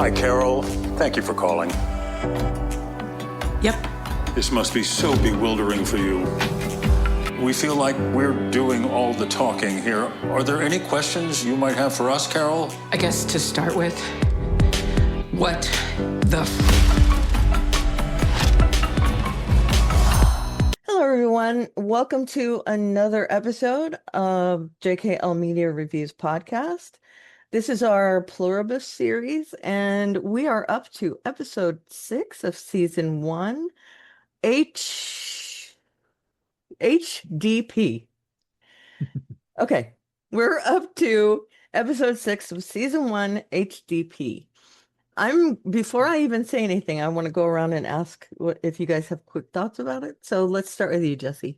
Hi, Carol. Thank you for calling. Yep. This must be so bewildering for you. We feel like we're doing all the talking here. Are there any questions you might have for us, Carol? I guess to start with, what the Hello, everyone. Welcome to another episode of JKL Media Reviews podcast. This is our Pluribus series, and we are up to episode 6 of season 1, HDP. Okay, we're up to episode 6 of season 1, HDP. Before I even say anything, I want to go around and ask if you guys have quick thoughts about it. So let's start with you, Jesse.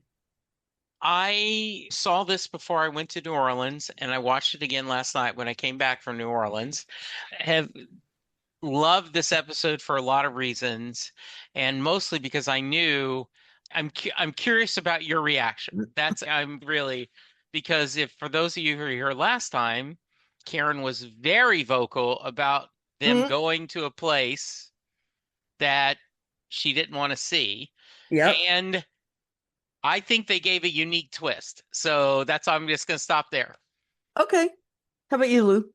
I saw this before I went to New Orleans, and I watched it again last night when I came back from New Orleans. Have loved this episode for a lot of reasons, and mostly because I knew I'm curious about your reaction. I'm really, because if for those of you who were here last time, Karen was very vocal about them going to a place that she didn't want to see. Yep. And I think they gave a unique twist. So I'm just going to stop there. Okay. How about you, Lou?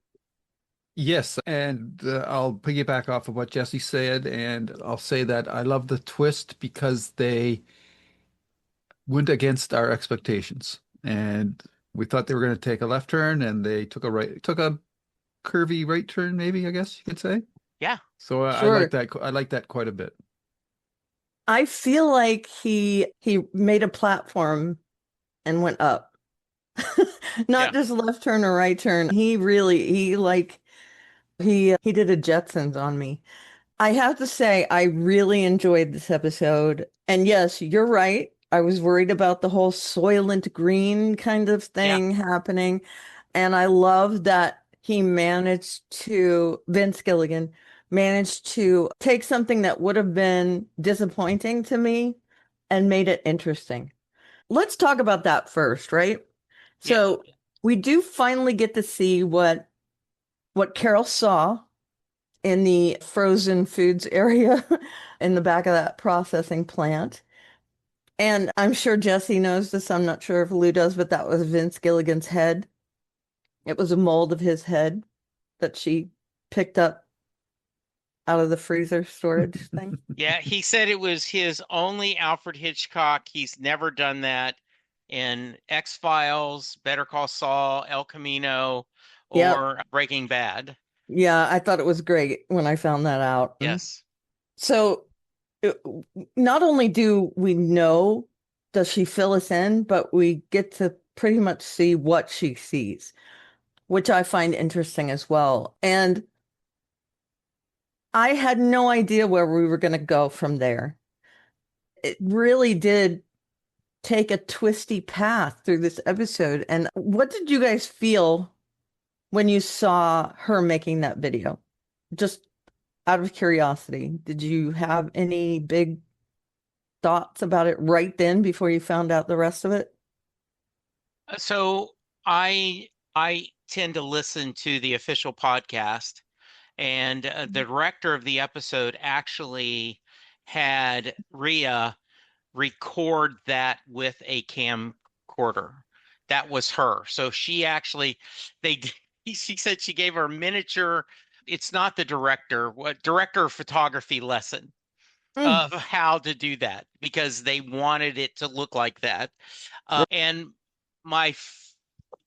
Yes, and I'll piggyback off of what Jesse said, and I'll say that I love the twist because they went against our expectations. And we thought they were going to take a left turn, and they took a curvy right turn, maybe, I guess you could say. Yeah. So Sure. I like that quite a bit. I feel like he made a platform and went up. Not just left turn or right turn. He did a Jetsons on me. I have to say, I really enjoyed this episode. And yes, you're right. I was worried about the whole Soylent Green kind of thing happening. And I love that Vince Gilligan managed to take something that would have been disappointing to me and made it interesting. Let's talk about that first, right? So we do finally get to see what Carol saw in the frozen foods area in the back of that processing plant. And I'm sure Jesse knows this. I'm not sure if Lou does, but that was Vince Gilligan's head. It was a mold of his head that she picked up out of the freezer storage thing. Yeah, he said it was his only Alfred Hitchcock. He's never done that in X-Files, Better Call Saul, El Camino, or Breaking Bad. Yeah, I thought it was great when I found that out. Yes. So not only do we know, does she fill us in, but we get to pretty much see what she sees, which I find interesting as well. And I had no idea where we were going to go from there. It really did take a twisty path through this episode. And what did you guys feel when you saw her making that video? Just out of curiosity, did you have any big thoughts about it right then before you found out the rest of it? So I tend to listen to the official podcast, and the director of the episode actually had Rhea record that with a camcorder. That was her. So she said she gave her a miniature. It's not the director of photography lesson of how to do that, because they wanted it to look like that. And my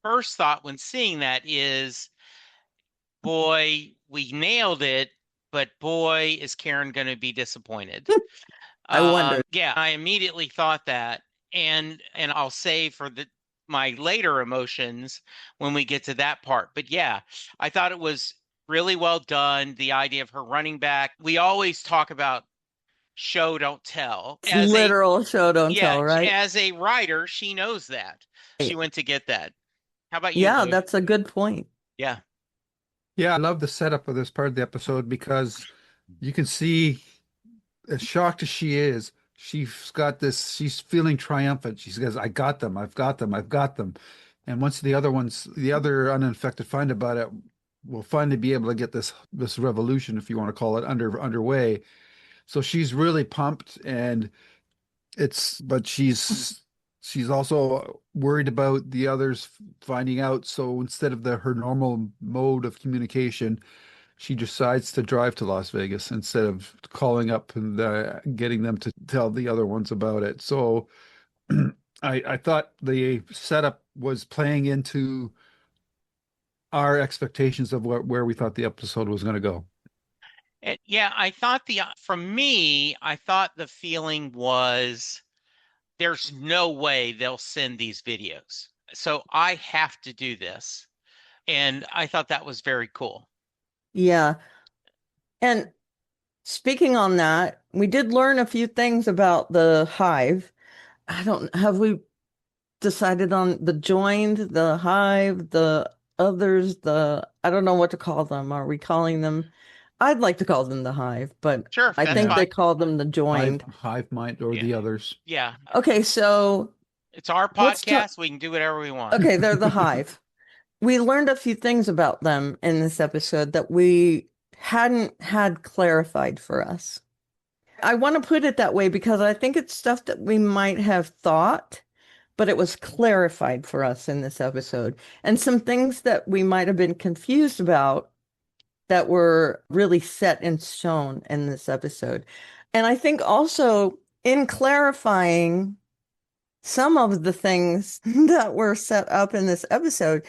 first thought when seeing that is, boy, we nailed it, but boy, is Karen going to be disappointed. I wonder. Yeah, I immediately thought that, and I'll say for my later emotions when we get to that part. But yeah, I thought it was really well done. The idea of her running back. We always talk about show don't tell. Literal show don't tell, right? As a writer, she knows that. She went to get that. How about you? Yeah, Lou? that's a good point. Yeah. Yeah, I love the setup of this part of the episode because you can see, as shocked as she is, she's feeling triumphant. She says, I got them, I've got them, I've got them. And once the other uninfected find about it, we'll finally be able to get this revolution, if you want to call it, underway. So she's really pumped, and but she's also worried about the others finding out. So instead of her normal mode of communication, she decides to drive to Las Vegas instead of calling up and getting them to tell the other ones about it. So I thought the setup was playing into our expectations of where we thought the episode was going to go. Yeah, I thought from me, I thought the feeling was there's no way they'll send these videos. So I have to do this. And I thought that was very cool. Yeah. And speaking on that, we did learn a few things about the hive. Have we decided on the joined, the hive, the others, I don't know what to call them. Are we calling them? I'd like to call them the hive, but Sure, I that's think they fine. call them the joined. Hive mind or Yeah. the others. Yeah. Okay, so It's our let's talk. podcast. We can do whatever we want. Okay, they're the hive. We learned a few things about them in this episode that we hadn't had clarified for us. I want to put it that way because I think it's stuff that we might have thought, but it was clarified for us in this episode. And some things that we might have been confused about that were really set in stone in this episode. And I think also in clarifying some of the things that were set up in this episode,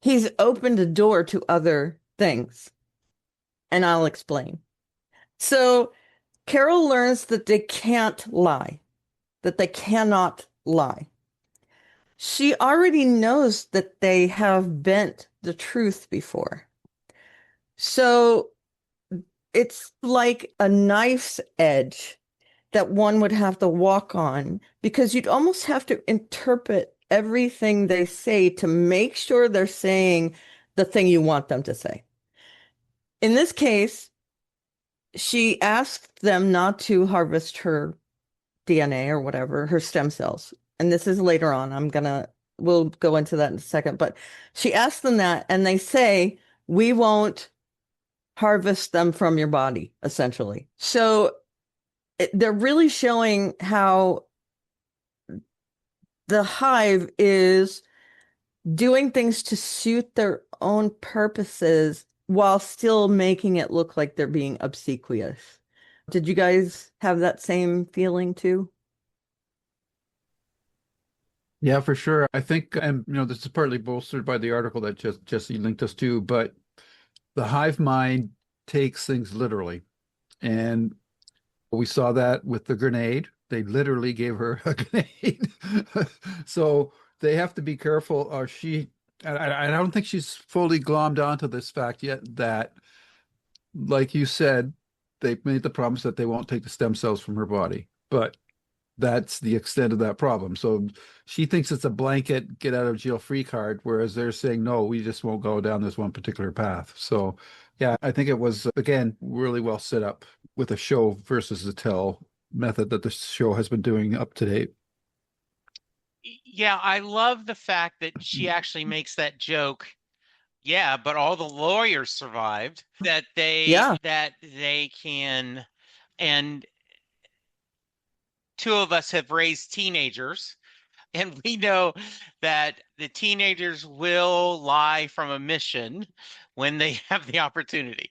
he's opened a door to other things. And I'll explain. So Carol learns that they can't lie, that they cannot lie. She already knows that they have bent the truth before. So it's like a knife's edge that one would have to walk on because you'd almost have to interpret everything they say to make sure they're saying the thing you want them to say. In this case, she asked them not to harvest her DNA or whatever, her stem cells. And this is later on. We'll go into that in a second. But she asked them that, and they say, we won't harvest them from your body, essentially. So they're really showing how the hive is doing things to suit their own purposes while still making it look like they're being obsequious. Did you guys have that same feeling too? Yeah, for sure. I think, and this is partly bolstered by the article that Jesse linked us to, but the hive mind takes things literally. And we saw that with the grenade. They literally gave her a grenade. So they have to be careful. I don't think she's fully glommed onto this fact yet that, like you said, they've made the promise that they won't take the stem cells from her body. But that's the extent of that problem. So she thinks it's a blanket get out of jail free card, whereas they're saying, no, we just won't go down this one particular path. So yeah, I think it was, again, really well set up with a show versus the tell method that the show has been doing up to date. Yeah, I love the fact that she actually makes that joke. Yeah, but all the lawyers survived. That they can, and two of us have raised teenagers, and we know that the teenagers will lie from a mission when they have the opportunity.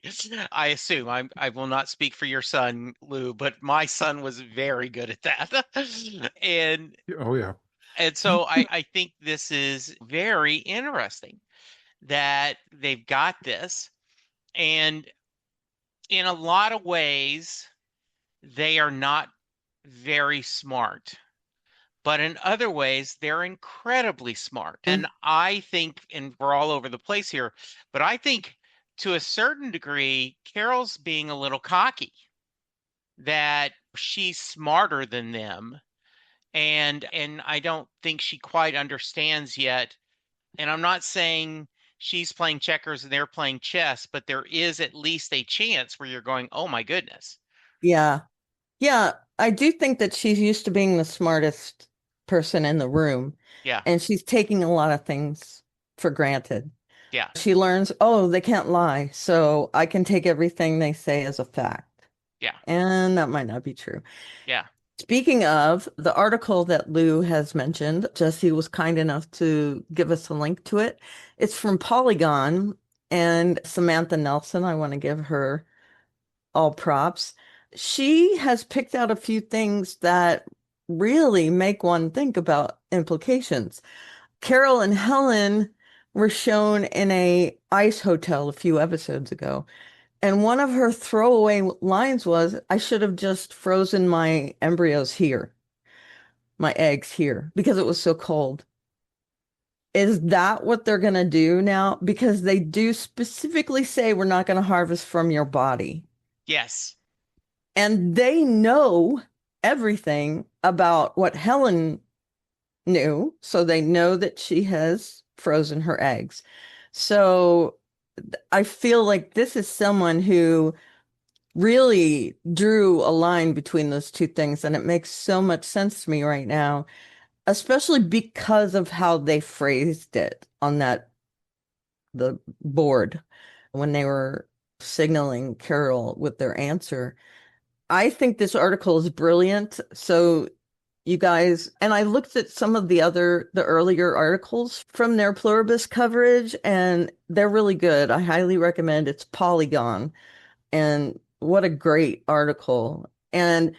I assume I will not speak for your son, Lou, but my son was very good at that. and Oh, yeah. and so I think this is very interesting that they've got this. And in a lot of ways, they are not very smart. But in other ways, they're incredibly smart. And I think, and we're all over the place here, but I think to a certain degree, Carol's being a little cocky, that she's smarter than them. And I don't think she quite understands yet. And I'm not saying she's playing checkers and they're playing chess, but there is at least a chance where you're going, oh my goodness. Yeah. Yeah. I do think that she's used to being the smartest person in the room. Yeah. And she's taking a lot of things for granted. Yeah. She learns, oh, they can't lie, so I can take everything they say as a fact. Yeah. And that might not be true. Yeah. Speaking of the article that Lou has mentioned, Jesse was kind enough to give us a link to it. It's from Polygon and Samantha Nelson. I want to give her all props. She has picked out a few things that really make one think about implications. Carol and Helen were shown in a ice hotel a few episodes ago. And one of her throwaway lines was, I should have just frozen my embryos here, my eggs here, because it was so cold. Is that what they're going to do now? Because they do specifically say we're not going to harvest from your body. Yes. And they know everything about what Helen knew. So they know that she has frozen her eggs. So I feel like this is someone who really drew a line between those two things. And it makes so much sense to me right now, especially because of how they phrased it on the board when they were signaling Carol with their answer. I think this article is brilliant. So you guys, and I looked at some of the earlier articles from their Pluribus coverage, and they're really good. I highly recommend. It's Polygon. And what a great article. And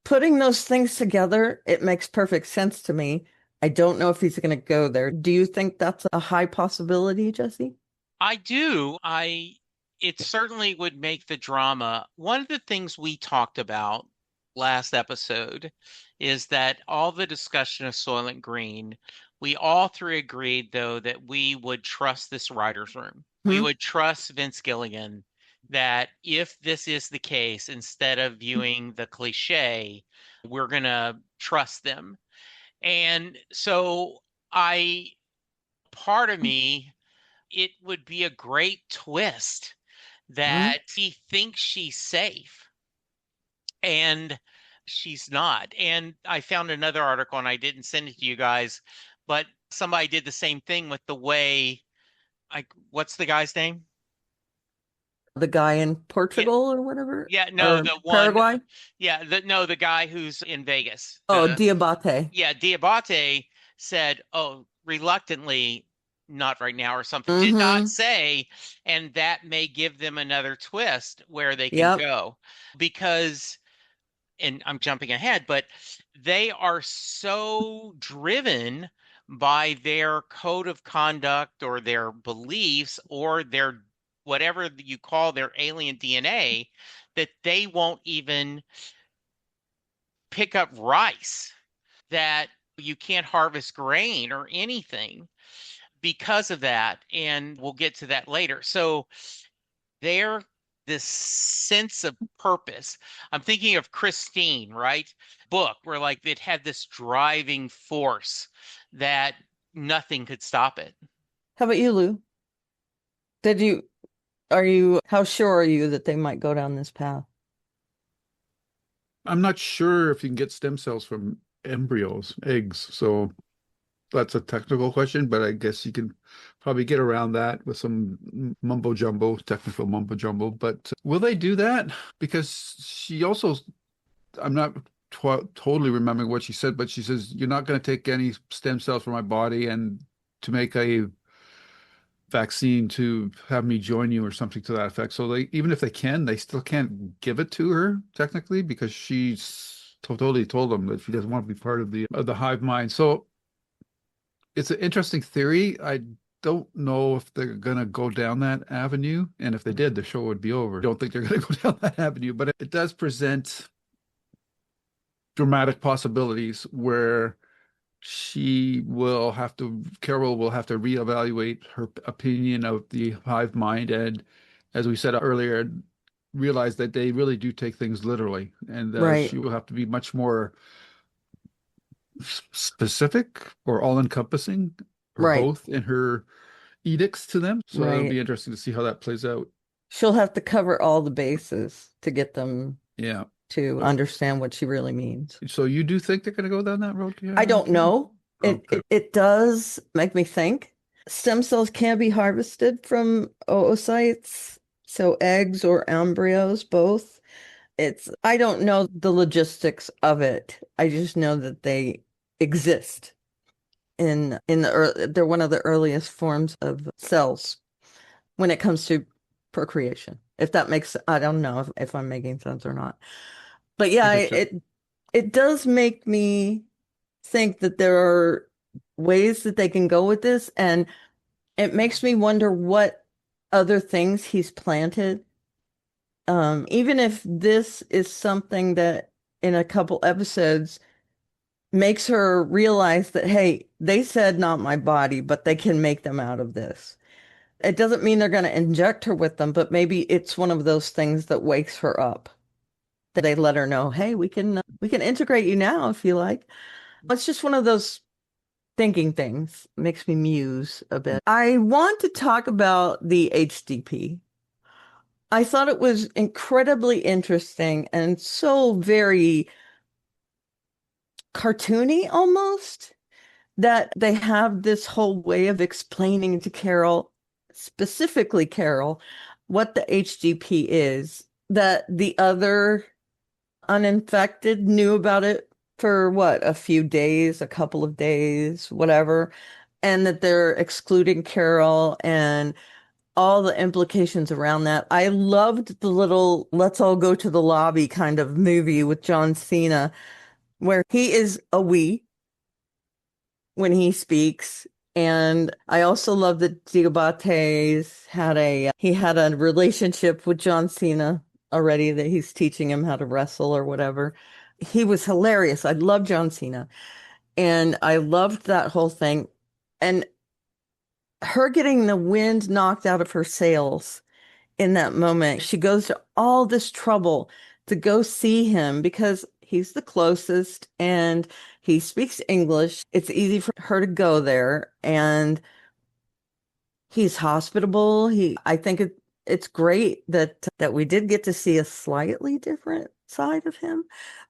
putting those things together, it makes perfect sense to me. I don't know if he's going to go there. Do you think that's a high possibility, Jesse? I do. It certainly would make the drama. One of the things we talked about last episode is that all the discussion of Soylent Green, we all three agreed, though, that we would trust this writer's room. We would trust Vince Gilligan that if this is the case, instead of viewing the cliche, we're going to trust them. And so part of me, it would be a great twist that he thinks she's safe and she's not. And I found another article and I didn't send it to you guys, but somebody did the same thing with the way, like, what's the guy's name? The guy in Yeah, Portugal or whatever, yeah, no, or the one, Paraguay? yeah, the guy who's in Vegas. Oh, Diabaté. Yeah, Diabate said, oh, reluctantly, not right now or something, did not Mm-hmm. say, and that may give them another twist where they can Yep. go because, and I'm jumping ahead, but they are so driven by their code of conduct or their beliefs or their whatever you call their alien DNA that they won't even pick up rice, that you can't harvest grain or anything because of that. And we'll get to that later. So there, this sense of purpose. I'm thinking of Christine, right? Book where like it had this driving force that nothing could stop it. How about you, Lou? How sure are you that they might go down this path? I'm not sure if you can get stem cells from embryos, eggs. So that's a technical question, but I guess you can probably get around that with some mumbo jumbo, technical mumbo jumbo. But will they do that? Because she also, I'm not totally remembering what she said, but she says, you're not going to take any stem cells from my body and to make a vaccine to have me join you or something to that effect. So even if they can, they still can't give it to her technically because she's totally told them that she doesn't want to be part of the hive mind. So it's an interesting theory. I don't know if they're gonna go down that avenue, and if they did, the show would be over. I don't think they're gonna go down that avenue, but it does present dramatic possibilities where Carol will have to reevaluate her opinion of the hive mind, and as we said earlier, realize that they really do take things literally, and Right. she will have to be much more specific or all-encompassing or Right. both in her edicts to them. So it'll Right. be interesting to see how that plays out. She'll have to cover all the bases to get them Yeah. to understand what she really means. So you do think they're going to go down that road? Yeah. I don't know. Okay. It does make me think. stem cells can be harvested from oocytes, so eggs or embryos, both. I don't know the logistics of it. I just know that they exist they're one of the earliest forms of cells when it comes to procreation. If that makes, I don't know if I'm making sense or not. But I yeah, get you. it does make me think that there are ways that they can go with this, and it makes me wonder what other things he's planted. Even if this is something that in a couple episodes makes her realize that, hey, they said not my body, but they can make them out of this. It doesn't mean they're going to inject her with them, but maybe it's one of those things that wakes her up. That they let her know, hey, we can integrate you now if you like. It's just one of those thinking things. Makes me muse a bit. I want to talk about the HDP. I thought it was incredibly interesting and so very cartoony almost that they have this whole way of explaining to Carol, specifically Carol, what the HDP is, that the other uninfected knew about it for what, a few days, a couple of days, whatever, and that they're excluding Carol and all the implications around that. I loved the little let's all go to the lobby kind of movie with John Cena, where he is a we when he speaks. And I also love that Diabaté's he had a relationship with John Cena already, that he's teaching him how to wrestle or whatever. He was hilarious. I love John Cena. And I loved that whole thing. And her getting the wind knocked out of her sails in that moment. She goes to all this trouble to go see him because he's the closest and he speaks English. It's easy for her to go there, and he's hospitable. I think it's great that we did get to see a slightly different side of him.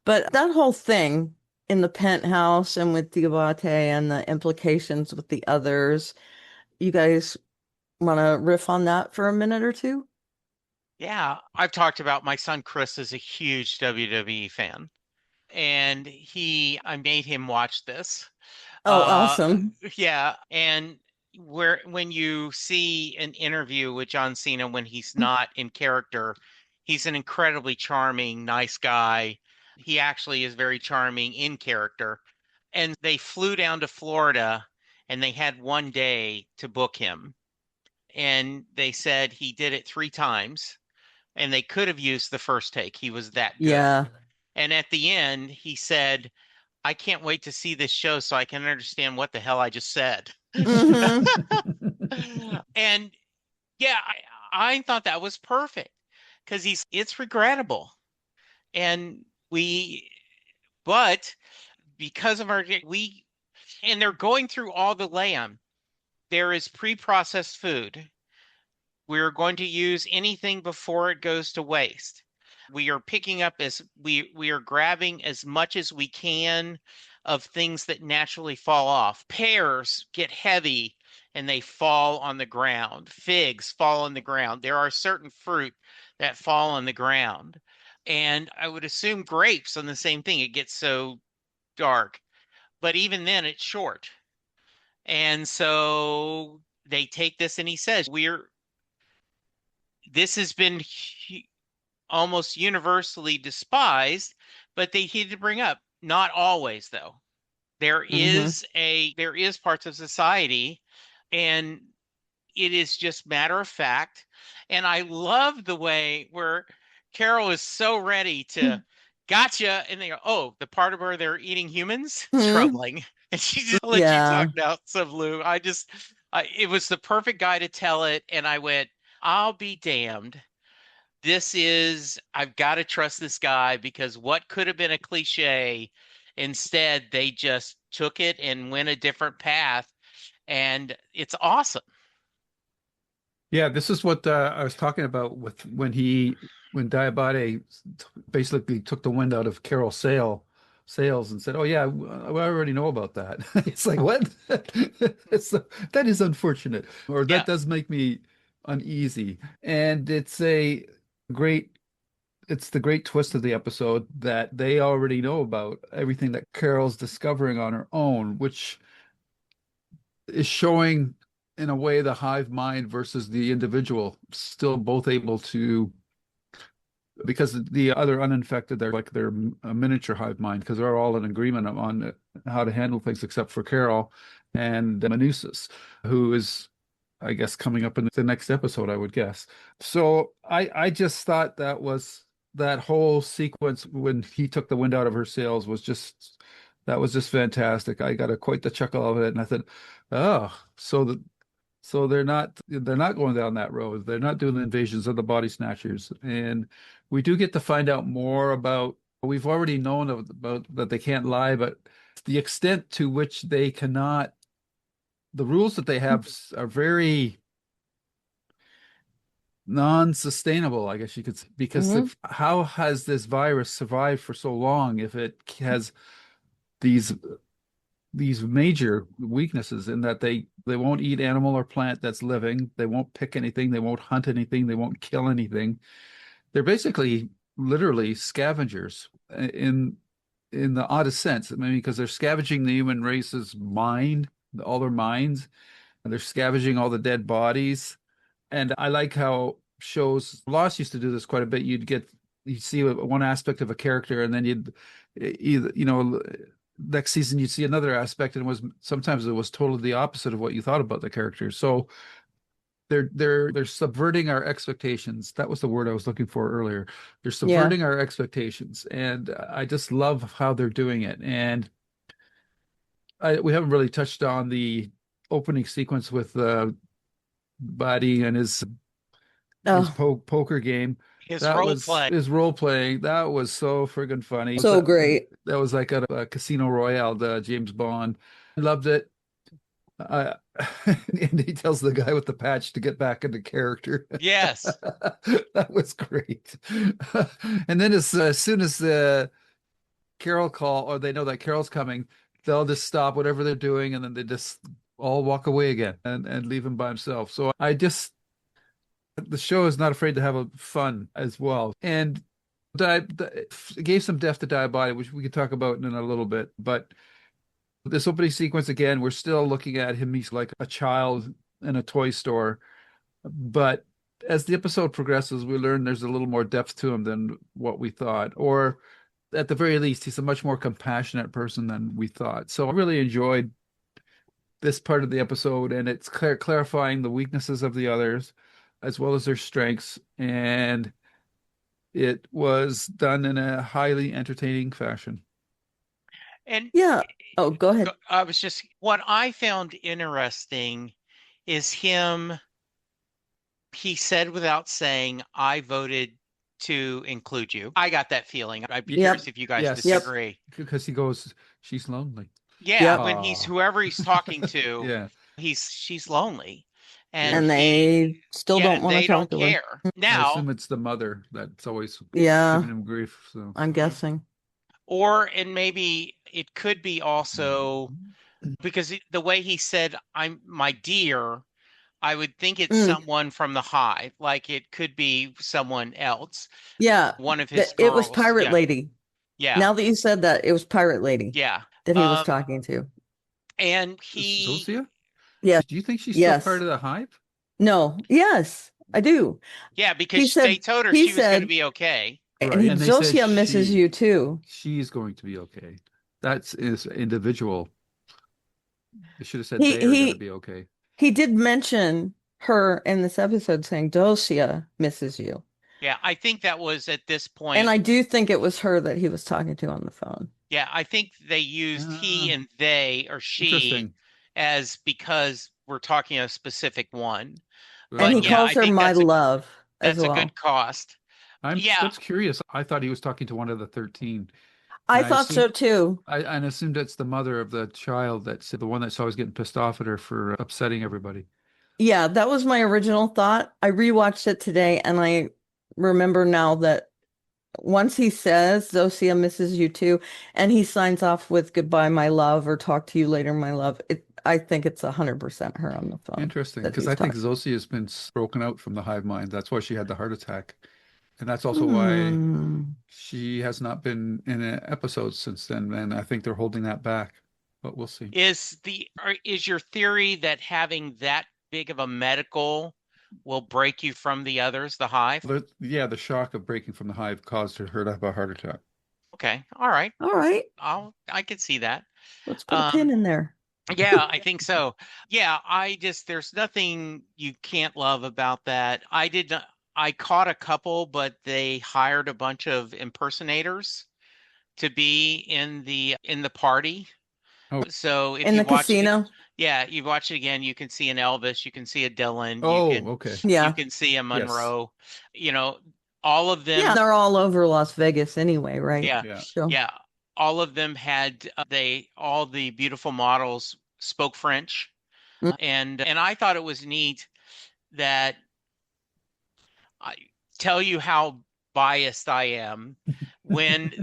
But that whole thing in the penthouse and with Diabate and the implications with the others, you guys want to riff on that for a minute or two? Yeah, I've talked about my son Chris is a huge WWE fan, and I made him watch this. Oh, Uh, awesome. yeah, and when you see an interview with John Cena when he's not in character, he's an incredibly charming, nice guy. He actually is very charming in character. And they flew down to Florida and they had one day to book him. And they said he did it 3 times and they could have used the first take. He was that good. Yeah. And at the end, he said, I can't wait to see this show so I can understand what the hell I just said. Hmm. And yeah, I thought that was perfect because it's regrettable. And but because of and they're going through all the lamb, there is pre-processed food. We're going to use anything before it goes to waste. We are picking up we are grabbing as much as we can of things that naturally fall off. Pears get heavy and they fall on the ground. Figs fall on the ground. There are certain fruit that fall on the ground. And I would assume grapes on the same thing. It gets so dark. But even then it's short. And so they take this and he says, this has been almost universally despised, but he did bring up not always though. Hmm. There is parts of society and it is just matter of fact. And I love the way where Carol is so ready to gotcha. And they go, oh, the part of where they're eating humans? Hmm. Troubling. And she just let you talk Yeah. now, some Lou. It was the perfect guy to tell it. And I went, I'll be damned. I've got to trust this guy because what could have been a cliche, instead, they just took it and went a different path. And it's awesome. Yeah, this is what I was talking about with when Diabate basically took the wind out of Carol's sail, sales and said, "Oh yeah, I already know about that." It's like, what? That is unfortunate, or Yeah. that does make me uneasy. And great, it's the great twist of the episode that they already know about everything that Carol's discovering on her own, which is showing in a way the hive mind versus the individual, still both able to, because the other uninfected, they're a miniature hive mind because they're all in agreement on how to handle things except for Carol and Manusis, who is, I guess, coming up in the next episode, I would guess. So I just thought that whole sequence when he took the wind out of her sails that was just fantastic. I got quite the chuckle out of it, and I thought, oh, so they're not going down that road. They're not doing the invasions of the body snatchers. And we do get to find out more about, we've already known about that they can't lie, but the extent to which they cannot, the rules that they have are very non-sustainable, I guess you could say, because how has this virus survived for so long if it has these major weaknesses in that they won't eat animal or plant that's living, they won't pick anything, they won't hunt anything, they won't kill anything. They're basically literally scavengers in the oddest sense. I mean, because they're scavenging the human race's mind, all their minds, and they're scavenging all the dead bodies. And I like how shows, Lost used to do this quite a bit. You'd see one aspect of a character, and then you'd either, next season you'd see another aspect, and sometimes it was totally the opposite of what you thought about the character. So they're subverting our expectations. That was the word I was looking for earlier. They're subverting our expectations, and I just love how they're doing it. And we haven't really touched on the opening sequence with Buddy and his poker game. His role play. His role playing. That was so friggin' funny. So great. That was like a Casino Royale, the James Bond. I loved it. And he tells the guy with the patch to get back into character. Yes. That was great. And then as soon as Carol or they know that Carol's coming, they'll just stop whatever they're doing, and then they just all walk away again and leave him by himself. So the show is not afraid to have fun as well. And gave some depth to Diabaté, which we could talk about in a little bit. But this opening sequence, again, we're still looking at him. He's like a child in a toy store. But as the episode progresses, we learn there's a little more depth to him than what we thought. Or at the very least, he's a much more compassionate person than we thought. So I really enjoyed this part of the episode, and it's clarifying the weaknesses of the others as well as their strengths. And it was done in a highly entertaining fashion. And oh, go ahead. What I found interesting is he said without saying, I voted to include you. I got that feeling. I'd be curious if you guys disagree. Because he goes, she's lonely. Yeah, when whoever he's talking to, yeah, she's lonely. And they still don't want to talk to her. They don't care. Now, I assume it's the mother that's always giving him grief. So I'm guessing. And maybe it could be also because the way he said, I'm my dear, I would think it's someone from the hive. Like it could be someone else. Yeah. One of his girls. It was Pirate Lady. Yeah. Now that you said that, it was Pirate Lady. Yeah. That he was talking to. And Zosia? Yeah. Do you think she's still part of the hive? No. Yes, I do. Yeah, because they told her she was going to be okay. And Zosia misses you too. She's going to be okay. That's his individual. They should have said they are going to be okay. He did mention her in this episode saying Zosia misses you. Yeah, I think that was at this point. And I do think it was her that he was talking to on the phone. Yeah, I think they used he and they or she as because we're talking a specific one. And he calls her my love. That's a good cost. That's curious. I thought he was talking to one of the 13. I thought so too. I assumed it's the mother of the child, that's the one that's always getting pissed off at her for upsetting everybody. Yeah, that was my original thought. I rewatched it today and I remember now that once he says Zosia misses you too, and he signs off with goodbye, my love, or talk to you later, my love, I think it's 100% her on the phone Interesting, that because he's I think talking. Zosie has been broken out from the hive mind. That's why she had the heart attack. And that's also why Hmm. she has not been in an episode since then. And I think they're holding that back. But we'll see. Is your theory that having that big of a medical will break you from the others, the hive? Yeah, the shock of breaking from the hive caused her to have a heart attack. Okay. All right. All right, I could see that. let's put a pin Um, in there. yeah, I think so. Yeah, there's nothing you can't love about that. I caught a couple, but they hired a bunch of impersonators to be in the party. Oh, So if In you the watch it, casino? yeah, you watch it again, you can see an Elvis, you can see a Dylan, oh, okay. you Yeah. can see a Yes. Monroe, you know, all of Yeah, them, they're all over Las Vegas anyway, right? yeah, Yeah. So, yeah, all of them had all the beautiful models spoke French, mm, and I thought it was neat that I tell you how biased I am when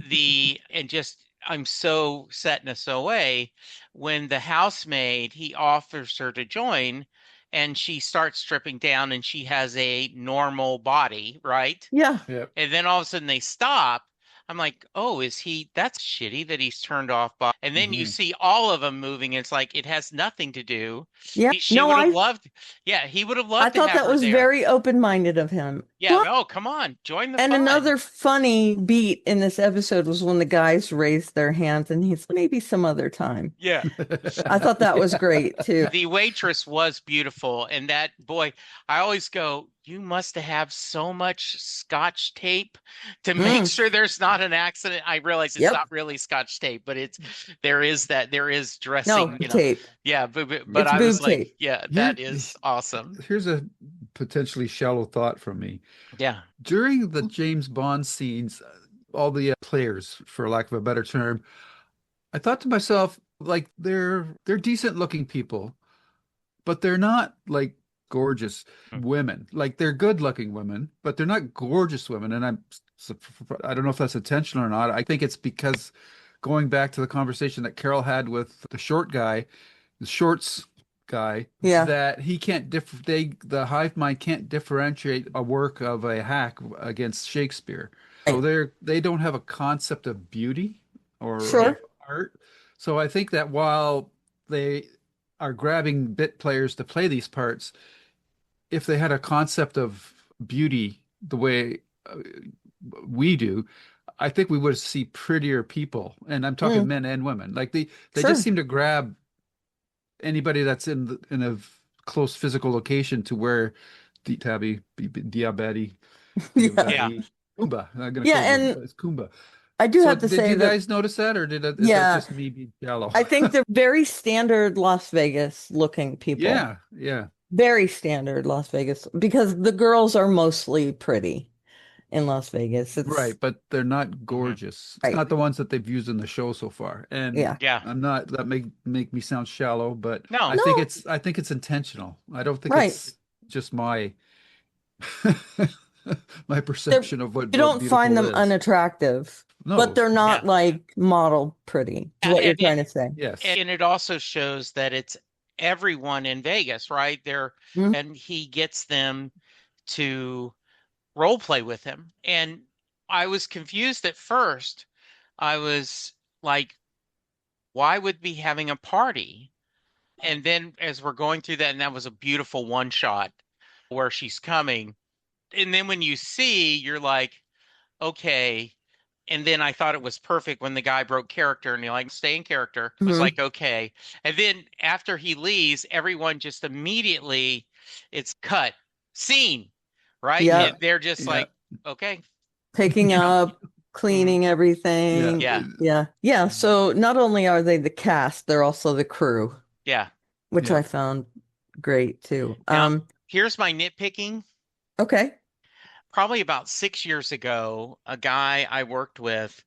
I'm so set in a so way when the housemaid he offers her to join and she starts stripping down and she has a normal body, right? yeah, Yeah. And then all of a sudden they stop. I'm like, oh, that's shitty that he's turned off by. And then you Hmm. see all of them moving. It's like it has nothing to do. yeah. She No, would have loved, yeah, he would have I loved to thought have that her was there. very open-minded of him. Yeah. But Oh, come on, join the and fun. another funny beat in this episode was when the guys raised their hands and he's maybe some other time. Yeah. I thought that was Yeah. great too. The waitress was beautiful. And that boy, I always go, you must have so much scotch tape to make Mm, sure there's not an accident. I realize it's yep. not really scotch tape, but there is No, dressing, tape. yeah, but It's I was boob like, tape. yeah, Here, that is awesome. here's a potentially shallow thought from me. Yeah. During the James Bond scenes, all the players, for lack of a better term, I thought to myself, like they're decent looking people, but they're not like gorgeous women. Like they're good looking women, but they're not gorgeous women. And I don't know if that's intentional or not. I think it's because going back to the conversation that Carol had with the short guy, the shorts guy, Yeah. that he can't the hive mind can't differentiate a work of a hack against Shakespeare. So Right. they don't have a concept of beauty or Hmm. of Sure. art. So I think that while they are grabbing bit players to play these parts, if they had a concept of beauty the way we do, I think we would see prettier people. And I'm talking Mm, men and women. Like they just sure. seem to grab anybody that's in a close physical location to where Diabaté, Yeah. Yeah. Diabaté, Kumba. I'm gonna Yeah, call him and it's Kumba. I do So have to did say you that, guys notice that, or is that yeah, just me being shallow? I think they're very standard Las Vegas looking people. Yeah, yeah. Very standard Las Vegas because the girls are mostly pretty in Las Vegas. It's Right, but they're not Hmm. gorgeous. It's right. not the ones that they've used in the show so far. And Yeah. Yeah. I'm not that make me sound shallow, but No. No, I think it's intentional. I don't think right. it's just my my They're perception of you what don't find beautiful them is. unattractive, but No. they're Yeah. not like model pretty, is Yeah, what you're trying to say. Yes. and it also shows that it's everyone in Vegas, right? Mhm. And he gets them to role play with him. And I was confused at first. I was like, why would be having a party? And then as we're going through that, and that was a beautiful one shot where she's coming. And then when you see, you're like, okay. And then I thought it was perfect when the guy broke character and he like stay in character. I was Mhm. like, okay. And then after he leaves, everyone just immediately it's cut scene, right? Yeah. And they're just Yeah. like, okay, Picking you know, up, mhm, cleaning Yeah. everything. yeah, Yeah. Yeah. So not only are they the cast, they're also the crew, yeah. which Yeah. I found great too. Now, here's my nitpicking. Okay. Probably about 6 years ago, a guy I worked with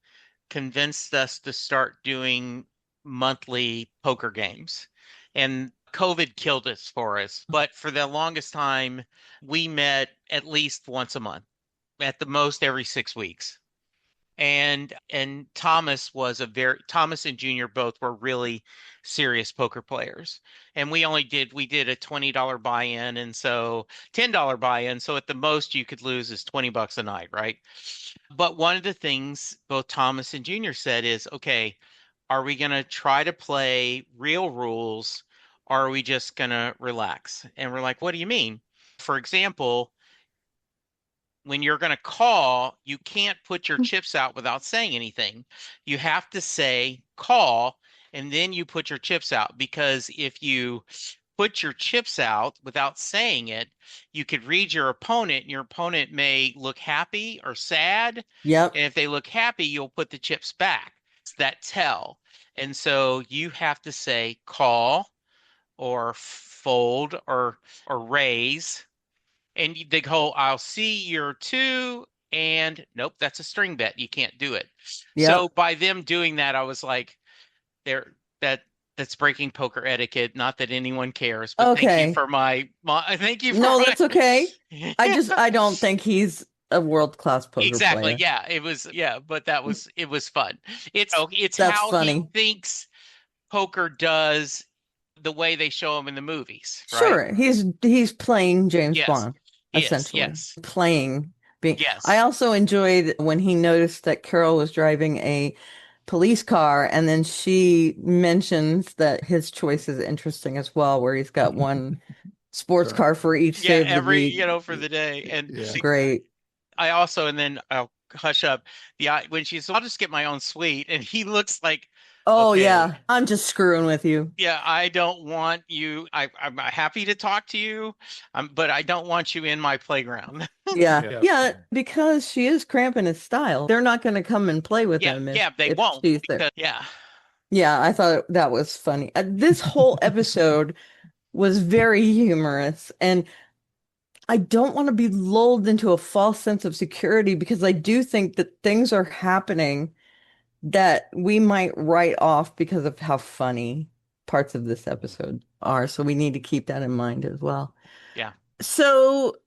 convinced us to start doing monthly poker games. And COVID killed us for us. But for the longest time, we met at least once a month, at the most every 6 weeks. And Thomas and Junior both were really serious poker players. And we did a $20 buy-in, and so $10 buy-in. So at the most you could lose is $20 a night, right? But one of the things both Thomas and Junior said is, okay, are we going to try to play real rules, or are we just going to relax? And we're like, what do you mean? For example, when you're going to call, you can't put your chips out without saying anything. You have to say call, and then you put your chips out, because if you put your chips out without saying it, you could read your opponent, and your opponent may look happy or sad. Yep. And if they look happy, you'll put the chips back. It's that tell. And so you have to say call or fold or raise, and they go, I'll see your two, and nope, that's a string bet. You can't do it. Yep. So by them doing that, I was like, there that that's breaking poker etiquette. Not that anyone cares, but thank you Okay. for thank you for No, my that's okay. I don't think he's a world-class poker exactly. player. Yeah, but it was fun. It's That's how he funny. thinks poker does, the way they show him in the movies, right? Sure. He's playing James Yes. Bond, Yes, essentially. yes. Playing being Yes. I also enjoyed when he noticed that Carol was driving a police car, and then she mentions that his choice is interesting as well, where he's got one sports car for each Yeah, day of the week. for the day. And Yeah. Great. I also, and then I'll hush up when she's, I'll just get my own suite. And he looks like, Oh okay, yeah, I'm just screwing with you. yeah, I don't want you. I'm happy to talk to you, but I don't want you in my playground. Yeah. Yeah. Yeah, because she is cramping his style. They're not going to come and play with him They if won't, she's there. because, yeah. Yeah, I thought that was funny. This whole episode was very humorous, and I don't want to be lulled into a false sense of security, because I do think that things are happening that we might write off because of how funny parts of this episode are. So we need to keep that in mind as well. Yeah. So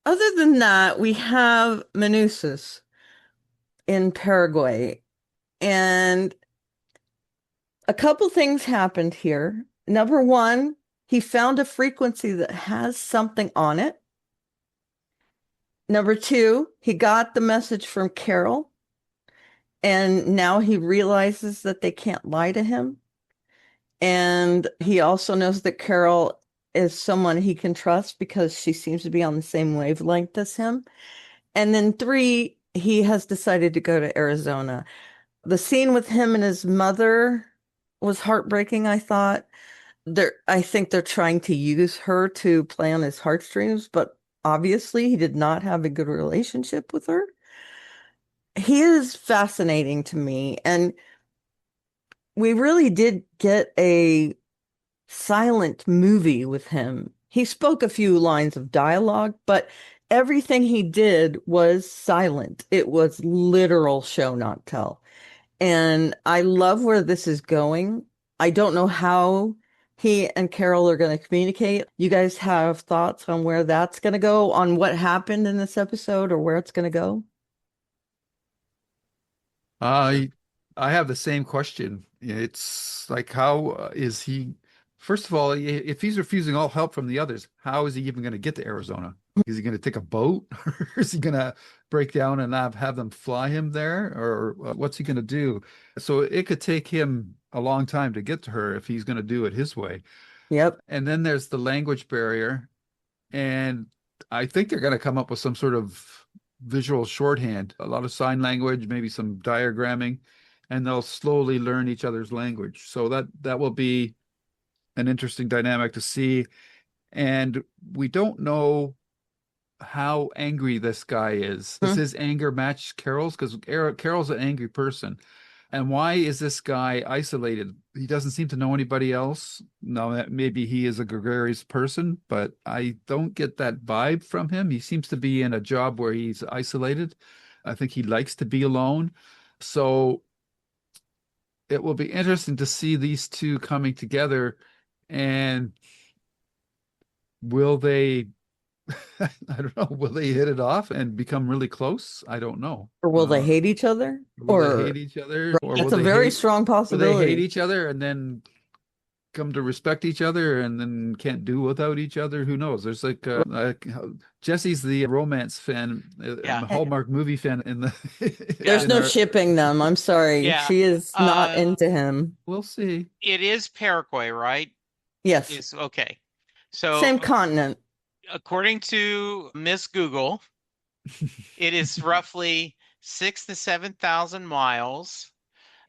other than that, we have Manusis in Paraguay, and a couple things happened here. Number one, he found a frequency that has something on it. Number two, he got the message from Carol, and now he realizes that they can't lie to him. And he also knows that Carol is someone he can trust because she seems to be on the same wavelength as him. And then three, he has decided to go to Arizona. The scene with him and his mother was heartbreaking, I thought. I think they're trying to use her to play on his heartstrings, but obviously he did not have a good relationship with her. He is fascinating to me, and we really did get a silent movie with him. He spoke a few lines of dialogue, but everything he did was silent. It was literal show, not tell. And I love where this is going. I don't know how he and Carol are going to communicate. You guys have thoughts on where that's going to go, on what happened in this episode, or where it's going to go? I have the same question. It's like, how is he? First of all, if he's refusing all help from the others, how is he even going to get to Arizona? Is he going to take a boat, or is he going to break down and have them fly him there, or what's he going to do? So it could take him a long time to get to her if he's going to do it his way. Yep. And then there's the language barrier, and I think they're going to come up with some sort of visual shorthand, a lot of sign language, maybe some diagramming, and they'll slowly learn each other's language. So that will be an interesting dynamic to see. And we don't know how angry this guy is. Does his anger match Carol's? Because Carol's an angry person. And why is this guy isolated? He doesn't seem to know anybody else. Now, maybe he is a gregarious person, but I don't get that vibe from him. He seems to be in a job where he's isolated. I think he likes to be alone. So it will be interesting to see these two coming together, and will they I don't know. Will they hit it off and become really close? I don't know. Or will they hate each other? Will they Or hate each other? Or that's a very strong will they hate possibility. each other and then come to respect each other and then can't do without each other? Who knows? There's Jesse's the romance fan, Yeah. Hallmark movie fan in the Yeah. There's no shipping them. I'm sorry. Yeah. She is not into him. We'll see. It is Paraguay, right? Yes. Is okay. So Same continent. according to Miss Google, it is roughly 6,000 to 7,000 miles.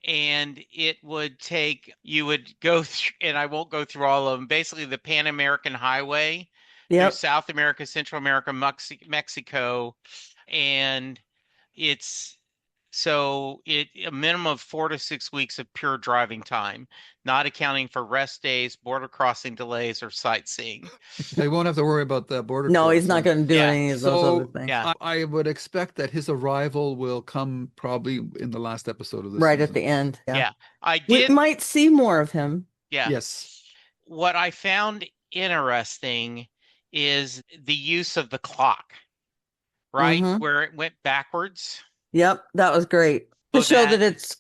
And it would take, you would go through, and I won't go through all of them, basically the Pan American Highway through Yep. South America, Central America, Mexico. And it's a minimum of 4 to 6 weeks of pure driving time, not accounting for rest days, border crossing delays, or sightseeing. They won't have to worry about the border No, he's not crossing. going to do Yeah. any of those other things. Yeah. I would expect that his arrival will come probably in the last episode of this Right at season. the end. Yeah. Yeah. I We did. might see more of him. Yeah. Yes. What I found interesting is the use of the clock, right? Mhm. Where it went backwards. Yep. That was great to Oh, show that- that it's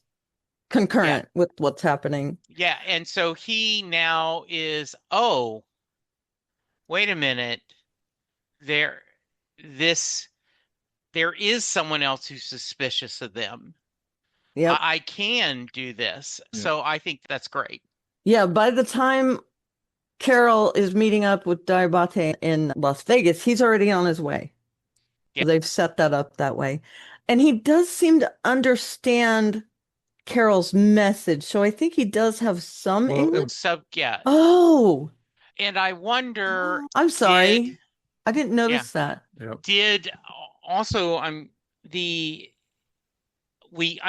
concurrent with what's happening. Yeah. And so he now is, oh, wait a minute. There is someone else who's suspicious of them. Yep. I can do this. Yeah. So I think that's great. Yeah. By the time Carol is meeting up with Diabaté in Las Vegas, he's already on his way. Yeah. They've set that up that way. And he does seem to understand Carol's message. So I think he does have some Well, English. Yeah. Oh, And I wonder, I'm sorry. did- I didn't notice that. Yep. also I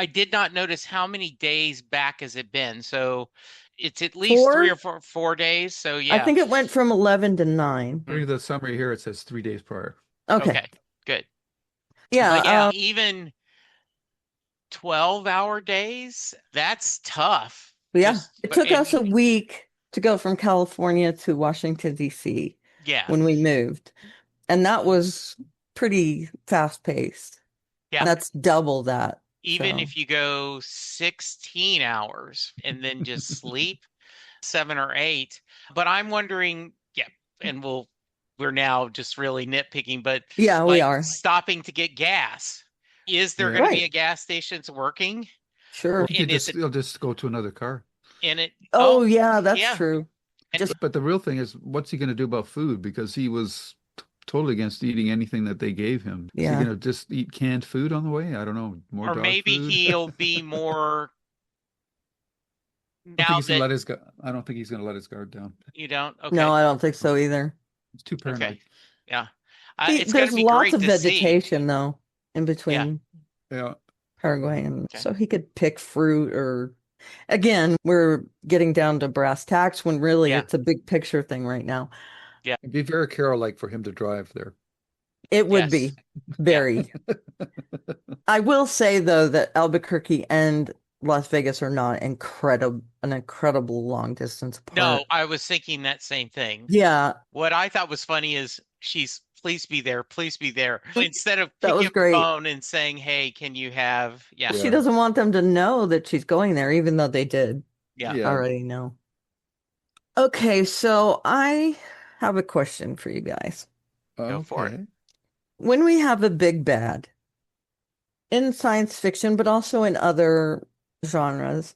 did not notice how many days back has it been. So it's at least 4? 3 or 4 days. So yeah. I think it went from 11 to 9. Reading the summary here, it says 3 days prior. Okay. Good. Yeah. But yeah, even 12-hour days, that's tough. Yeah. Just- It took and- us a week to go from California to Washington, D.C. Yeah. when we moved. And that was pretty fast paced. Yeah. That's double that. Even So- if you go 16 hours and then just sleep 7 or 8. But I'm wondering, and we're now just really nitpicking, but Yeah, we like are. stopping to get gas. Is there Yeah. going to be Right. a gas station that's working? Sure. And is it- He'll just go to another car. And it Oh, yeah, that's yeah. true. But the real thing is, what's he going to do about food? Because he was totally against eating anything that they gave him. Is Yeah. he going to just eat canned food on the way? I don't know. More or dog maybe food? he'll be more I don't think now he's gonna that let his I don't think he's going to let his guard down. you don't. Okay. No, I don't think so either. It's too paranoid. Okay. Yeah. There's It's going to be lots great of to see. vegetation, though, in between Yeah. Paraguay. And Okay. so he could pick fruit or, again, we're getting down to brass tacks when really Yeah. it's a big picture thing right now. It'd be very Carol-like for him to drive there. It would Yes. be very. I will say, though, that Albuquerque and Las Vegas are not an incredible long distance apart. No, I was thinking that same thing. Yeah, What I thought was funny is she's please be there, instead of That picking was up the great. phone and saying, "Hey, can you have?" Yeah, she doesn't want them to know that she's going there, even though they did yeah. Yeah. already know. Okay, so I have a question for you guys. Go for it. Okay. When we have a big bad in science fiction, but also in other genres,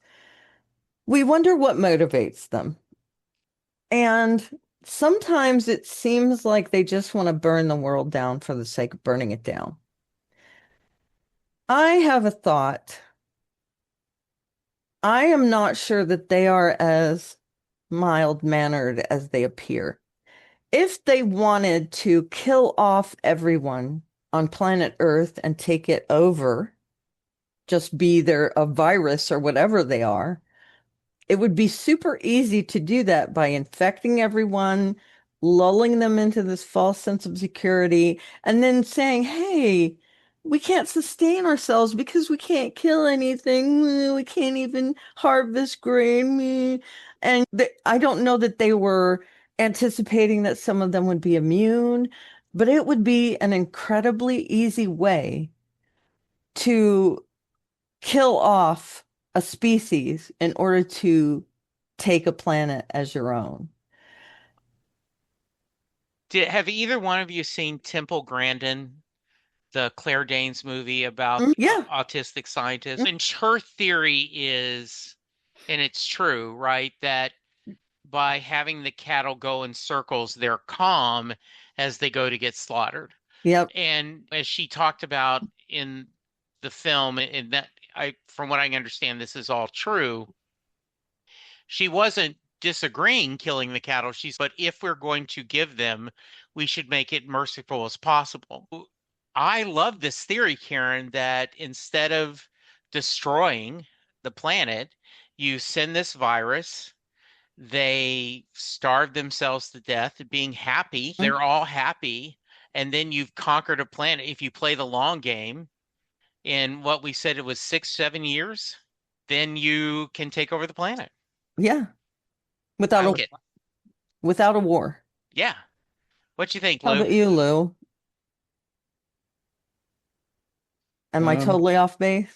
we wonder what motivates them. And sometimes it seems like they just want to burn the world down for the sake of burning it down. I have a thought. I am not sure that they are as mild-mannered as they appear. If they wanted to kill off everyone on planet Earth and take it over, just be a virus or whatever they are, it would be super easy to do that by infecting everyone, lulling them into this false sense of security, and then saying, hey, we can't sustain ourselves because we can't kill anything. We can't even harvest grain. And I don't know that they were anticipating that some of them would be immune. but it would be an incredibly easy way to kill off a species in order to take a planet as your own. Have either one of you seen Temple Grandin, the Claire Danes movie about Yeah. autistic scientists? And her theory is, and it's true, right, that by having the cattle go in circles, they're calm as they go to get slaughtered. Yep. And as she talked about in the film, and that from what I understand, this is all true. She wasn't disagreeing killing the cattle. But if we're going to give them, we should make it merciful as possible. I love this theory, Karen, that instead of destroying the planet, you send this virus, they starve themselves to death, being happy. They're all happy. And then you've conquered a planet. If you play the long game, in what we said it was 6, 7 years, then you can take over the planet. Yeah. Without a war. Yeah. What you think, How Lou? about you, Lou? Am I totally off base?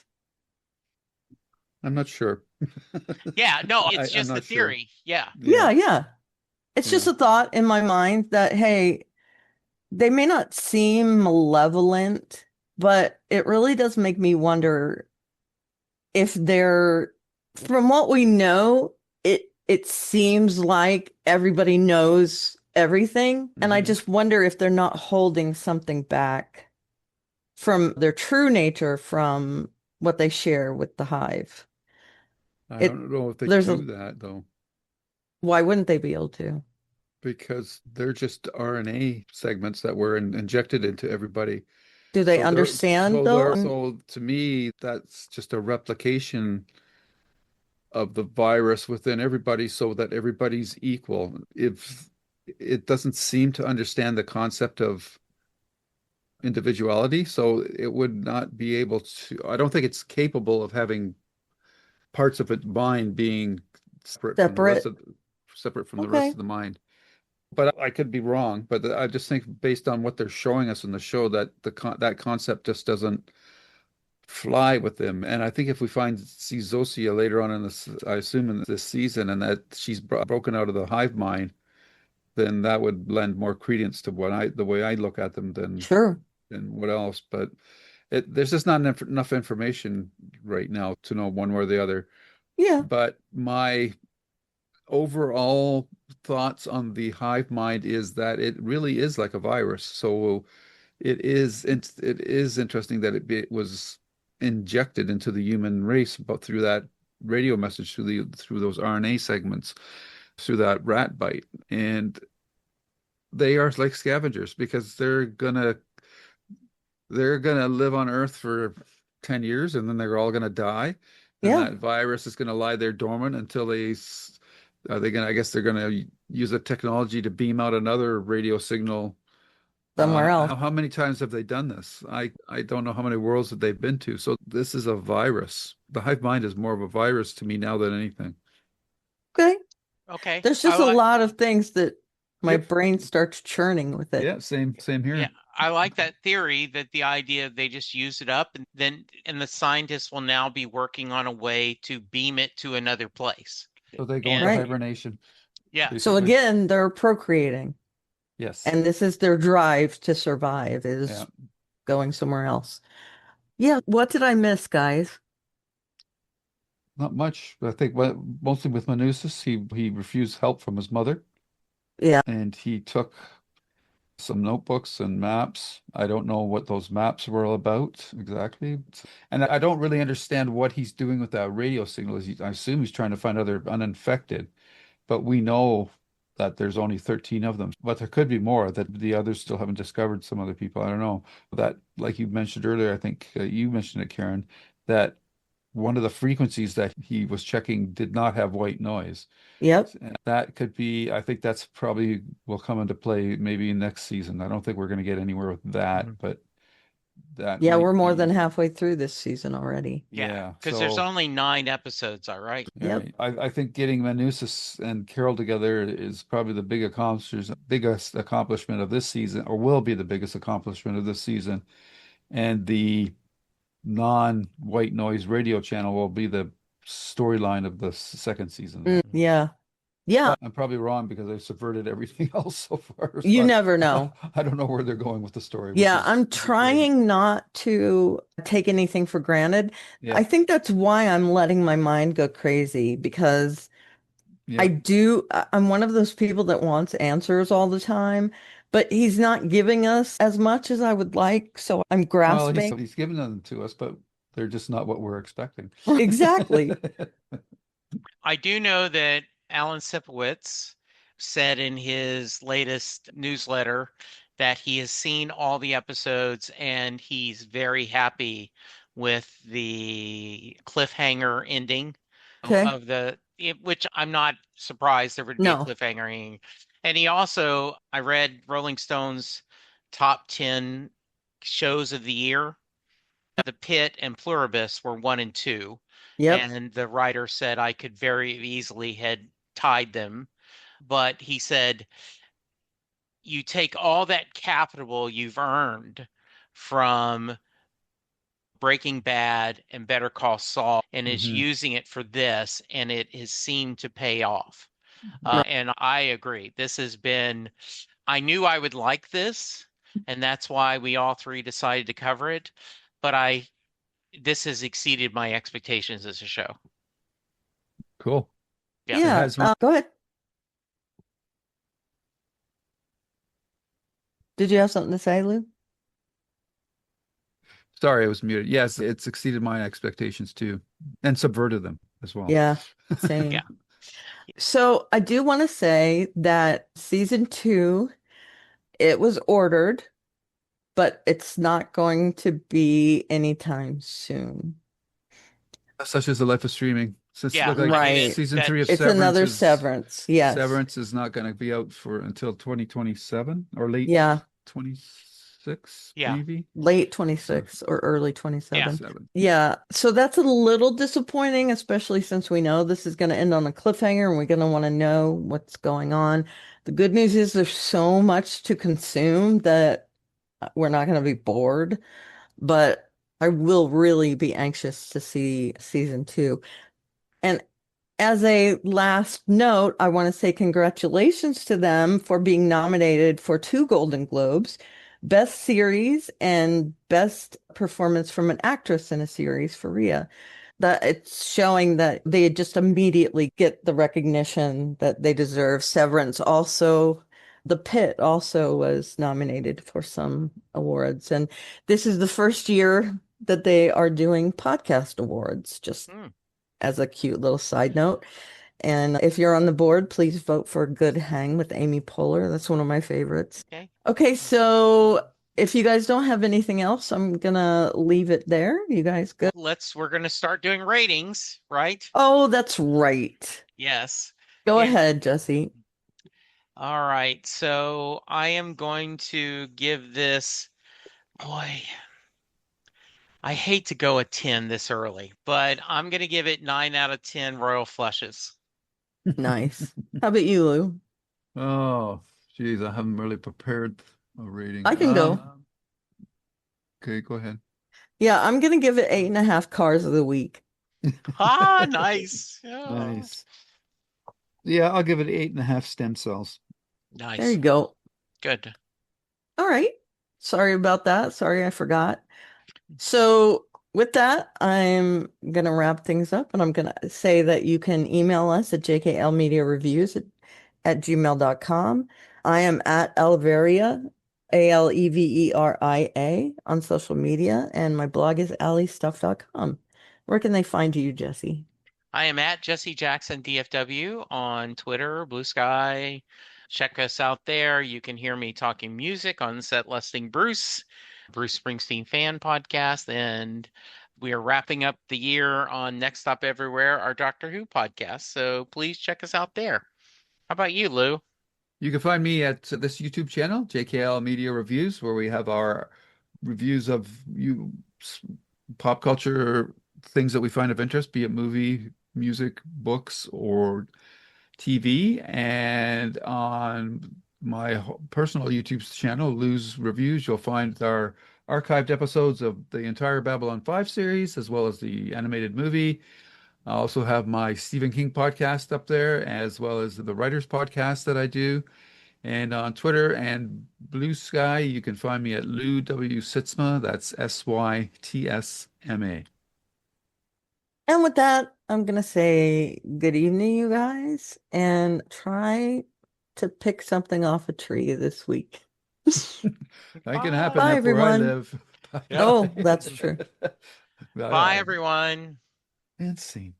I'm not sure. Yeah, no, it's I'm just the not sure. theory. Yeah. Yeah. It's just Yeah. a thought in my mind that, hey, they may not seem malevolent, but it really does make me wonder if they're, from what we know, it seems like everybody knows everything. And I Mhm. just wonder if they're not holding something back from their true nature, from what they share with the hive. I It don't know if they there's do a that though, Why wouldn't they be able to? because they're just RNA segments that were injected into everybody. Do they So they're understand though? so to me, that's just a replication of the virus within everybody so that everybody's equal. If it doesn't seem to understand the concept of individuality, so it would not be able to, I don't think it's capable of having parts of its mind being Separate? separate from the rest Okay. of the mind. But I could be wrong, but I just think based on what they're showing us in the show that that concept just doesn't fly with them. And I think if we see Zosia later on in this, I assume in this season, and that she's broken out of the hive mind, then that would lend more credence to the way I look at them Sure. than what else. But there's just not enough information right now to know one way or the other. Yeah. But my overall thoughts on the hive mind is that it really is like a virus. So it is interesting that it was injected into the human race, but through that radio message, through those RNA segments, through that rat bite, and they are like scavengers because they're gonna live on Earth for 10 years and then they're all gonna die. And Yeah. that virus is gonna lie there dormant until are they gonna, I guess they're gonna use a technology to beam out another radio signal. Somewhere else. How many times have they done this? I don't know how many worlds that they've been to. So this is a virus. The hive mind is more of a virus to me now than anything. Okay. Okay. There's just a lot of things that my Yep. brain starts churning with it. Yeah, same here. Yeah, I like that theory, that the idea they just use it up, and the scientists will now be working on a way to beam it to another place. So they go into Right. hibernation. Yeah. So Basically. again, they're procreating. Yes. And this is their drive to survive, is Yeah. going somewhere else. Yeah. What did I miss, guys? Not much. I think mostly with Manusis, he refused help from his mother, Yeah. and he took some notebooks and maps. I don't know what those maps were all about exactly. And I don't really understand what he's doing with that radio signal. I assume he's trying to find other uninfected, but we know that there's only 13 of them. But there could be more, that the others still haven't discovered, some other people. I don't know. That, like you mentioned earlier, I think you mentioned it, Karen, that one of the frequencies that he was checking did not have white noise. Yep. That could be, I think that's probably will come into play maybe next season. I don't think we're going to get anywhere with that, but that Yeah, we're might more than be, halfway through this season already. Yeah, yeah. because there's So only 9 episodes, all right? Yep. I think getting Manusis and Carol together is probably the biggest accomplishment of this season, or will be the biggest accomplishment of this season. And the non-white noise radio channel will be the storyline of the second season. Yeah. Yeah. I'm probably wrong because I've subverted everything else so far. You So never know. I don't know where they're going with the story, Yeah, I'm which is great. trying not to take anything for granted. Yeah, I think that's why I'm letting my mind go crazy because yeah. I'm one of those people that wants answers all the time, but he's not giving us as much as I would like. So I'm Well, grasping. he's given them to us, but they're just not what we're expecting. Exactly. I do know that Alan Sipowicz said in his latest newsletter that he has seen all the episodes and he's very happy with the cliffhanger ending Okay. of which I'm not surprised there would be a No. cliffhanger ending. And he also, I read Rolling Stone's top 10 shows of the year. The Pit and Pluribus were 1 and 2. Yep. And the writer said I could very easily had tied them. But he said, you take all that capital you've earned from Breaking Bad and Better Call Saul and is Mhm. using it for this, and it has seemed to pay off. Right. And I agree. I knew I would like this, and that's why we all three decided to cover it. But this has exceeded my expectations as a show. Cool. Yeah. It Yeah. has one. Go ahead. Did you have something to say, Lou? Sorry, I was muted. Yes, it's exceeded my expectations too, and subverted them as well. Yeah. Same. Yeah. So I do want to say that season 2, it was ordered, but it's not going to be anytime soon. Such as the life of streaming. Since Yeah. look like I mean, Right. season 3 of It's another Severance Severance. Yes. is not going to be out for until 2027 or late Yeah. 26, Yeah. maybe. Late 26 or early 27. 27. Yeah. So that's a little disappointing, especially since we know this is going to end on a cliffhanger and we're going to want to know what's going on. The good news is there's so much to consume that we're not going to be bored, but I will really be anxious to see season 2. And as a last note, I want to say congratulations to them for being nominated for 2 Golden Globes, Best Series and Best Performance from an Actress in a Series for Rhea. That it's showing that they just immediately get the recognition that they deserve. Severance also, The Pit also was nominated for some awards. And this is the first year that they are doing podcast awards, just as a cute little side note. And if you're on the board, please vote for Good Hang with Amy Poehler. That's one of my favorites. Okay. Okay, so if you guys don't have anything else, I'm gonna leave it there. You guys good? We're going to start doing ratings, right? Oh, that's right. Yes. Go And ahead, Jesse. all right. So I am going to give this, boy, I hate to go a 10 this early, but I'm going to give it 9 out of 10 royal flushes. Nice. How about you, Lou? Oh, geez, I haven't really prepared a rating. I can go. Okay, go ahead. Yeah, I'm gonna give it 8.5 cars of the week. Ah, nice. Oh, Nice. Yeah, I'll give it 8.5 stem cells. There you nice. go. Good. All right. Sorry about that. Sorry, I forgot. So with that, I'm going to wrap things up and I'm going to say that you can email us at jklmediareviews at gmail.com. I am at Alveria, Aleveria on social media, and my blog is alliestuff.com. Where can they find you, Jesse? I am at Jesse Jackson DFW on Twitter, Blue Sky. Check us out there. You can hear me talking music on Set Lusting Bruce Springsteen fan podcast. And we are wrapping up the year on Next Stop Everywhere, our Doctor Who podcast. So please check us out there. How about you, Lou? You can find me at this YouTube channel, JKL Media Reviews, where we have our reviews of pop culture things that we find of interest, be it movie, music, books, or TV. And on my personal YouTube channel, Lou's Reviews, you'll find our archived episodes of the entire Babylon 5 series, as well as the animated movie. I also have my Stephen King podcast up there, as well as the writers podcast that I do. And on Twitter and Blue Sky, you can find me at Lou W. Sitzma. That's SYTSMA. And with that, I'm going to say good evening, you guys, and try to pick something off a tree this week. That can happen Bye, up where I everyone. live. Oh, that's true. Bye, everyone. And scene.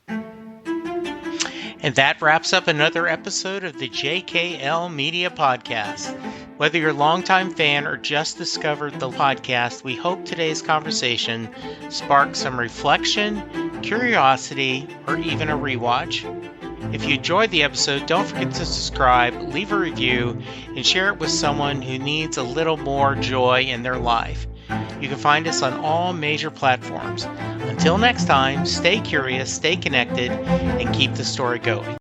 And that wraps up another episode of the JKL Media Podcast. Whether you're a longtime fan or just discovered the podcast, we hope today's conversation sparked some reflection, curiosity, or even a rewatch. If you enjoyed the episode, don't forget to subscribe, leave a review, and share it with someone who needs a little more joy in their life. You can find us on all major platforms. Until next time, stay curious, stay connected, and keep the story going.